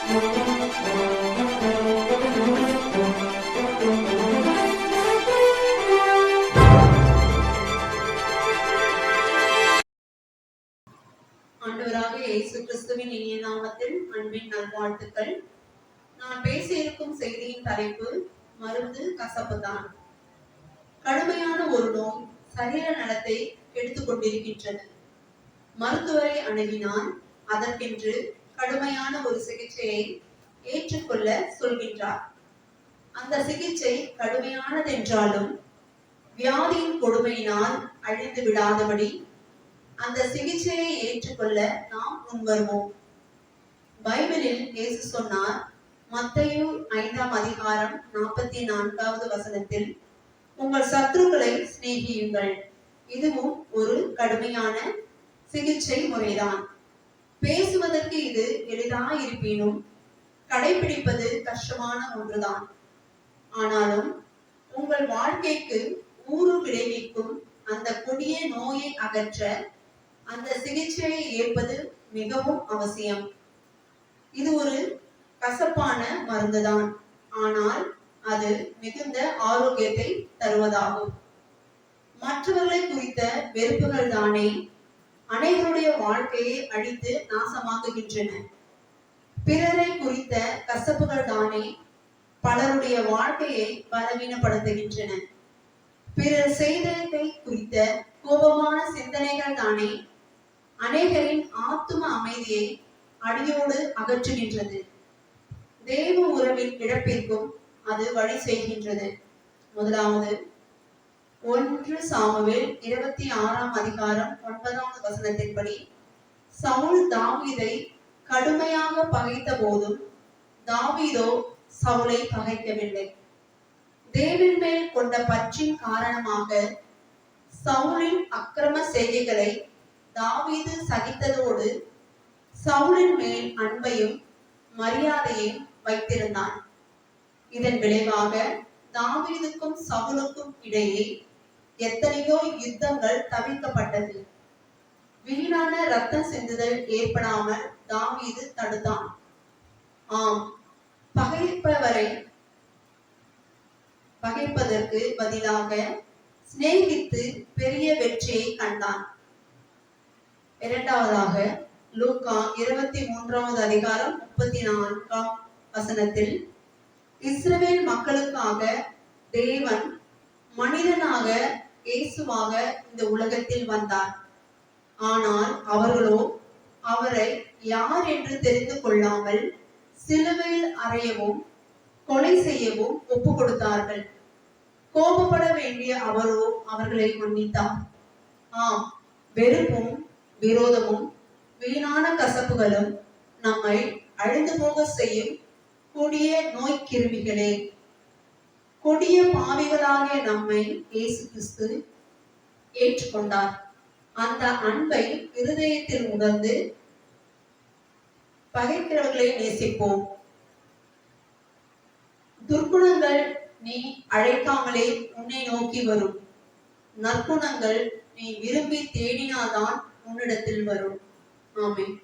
ஆண்டவராக இயேசு கிறிஸ்துவின் இனிய நாமத்தில் அன்பின் நல்வாழ்த்துக்கள். நான் பேச இருக்கும் செய்தியின் தலைப்பு மருந்து கசப்புதான். கடுமையான ஒரு நோய் சரீர நலத்தை கெடுத்துக் கொண்டிருக்கின்றது. மருத்துவரை அணுகினால் அதற்கென்று கடுமையான ஒரு சிகிச்சையை ஏற்றுக்கொள்ள சொல்கின்றார். அந்த சிகிச்சை கடுமையானதென்றாலும் வியாதியின் கொடுமையினால் அழிந்து விடாதபடி அந்த சிகிச்சையை ஏற்றுக்கொள்ள நாம் முன்வருவோம். பைபிளில் இயேசு சொன்னார், மத்தேயு 5ஆம் அதிகாரம் 44வது வசனத்தில், உங்கள் சத்துருக்களை சிநேகியுங்கள். இதுவும் ஒரு கடுமையான சிகிச்சை முறைதான். பேசுவதற்கு இது எளிதாயிருப்பினும் கடைபிடிப்பது கஷ்டமான ஒன்றுதான். ஆனாலும் உங்கள் வாழ்க்கைக்கு ஊறு விளைவிக்கும் அந்த கொடிய நோயை அகற்ற அந்த சிகிச்சையை ஏற்பது மிகவும் அவசியம். இது ஒரு கசப்பான மருந்துதான், ஆனால் அது மிகுந்த ஆரோக்கியத்தை தருவதாகும். மற்றவர்களை குறித்த வெறுப்புகள் தானே அனைவருடைய வாழ்க்கையை அழித்து நாசமாக்குகின்றன. பிறரை குறித்த கசப்புகள் தானே பலருடைய வாழ்க்கையை பலவீனப்படுத்துகின்றன. பிறர் செய்ததை குறித்த கோபமான சிந்தனைகள் தானே அநேகரின் ஆத்தும அமைதியை அடியோடு அகற்றுகின்றது. தேவ உறவின் இழப்பிற்கும் அது வழி செய்கின்றது. முதலாவது 1 சாமுவேல் 26ஆம் அதிகாரம் 9வது வசனத்தின்படி, சவுல் தாவீதை கடுமையாக பகைத்த போதும் தாவீதோ சவுலை பகைக்கவில்லை. தேவன் மேல் கொண்ட பற்றின் காரணமாக சவுலின் அக்கிரம செய்கைகளை தாவீது சகித்ததோடு சவுலின் மேல் அன்பையும் மரியாதையும் வைத்திருந்தான். இதன் விளைவாக தாவீதுக்கும் சவுலுக்கும் இடையே எத்தனையோ யுத்தங்கள் தவிர்க்கப்பட்டது. வீணான ரத்தம் சிந்துதல் ஏற்படாமல் தாவீது தடுத்தான். ஆம், பகைப்பதற்கு பதிலாக சிநேகித்து பெரிய வெற்றியை கண்டான். இரண்டாவதாக லூக்கா 23வது அதிகாரம் 34ஆம் வசனத்தில், இஸ்ரவேல் மக்களுக்காக தேவன் மனிதனாக இயேசுவாக இந்த உலகத்தில் வந்தார். ஆனால் அவர்களோ அவரை யார் என்று தெரிந்து கொள்ளாமல் சிலுவையில் அறையவும் கொலை செய்யவும் ஒப்பு கொடுத்தார்கள். கோபப்பட வேண்டிய அவரோ அவர்களை மன்னித்தார். ஆம், வெறுப்பும் விரோதமும் வீணான கசப்புகளும் நம்மை அழிந்து போக செய்யும் கொடிய நோய் கிருமிகளே. கொடிய பாவிகளாகிய நம்மை இயேசு கிறிஸ்து ஏற்றுக்கொண்டார். அந்த அன்பை இருதயத்தில் உணர்ந்து பகைக்கிறவர்களை நேசிப்போம். துர்க்குணங்கள் நீ அழைக்காமலே உன்னை நோக்கி வரும். நற்குணங்கள் நீ விரும்பி தேடினால்தான் உன்னிடத்தில் வரும். ஆமென்.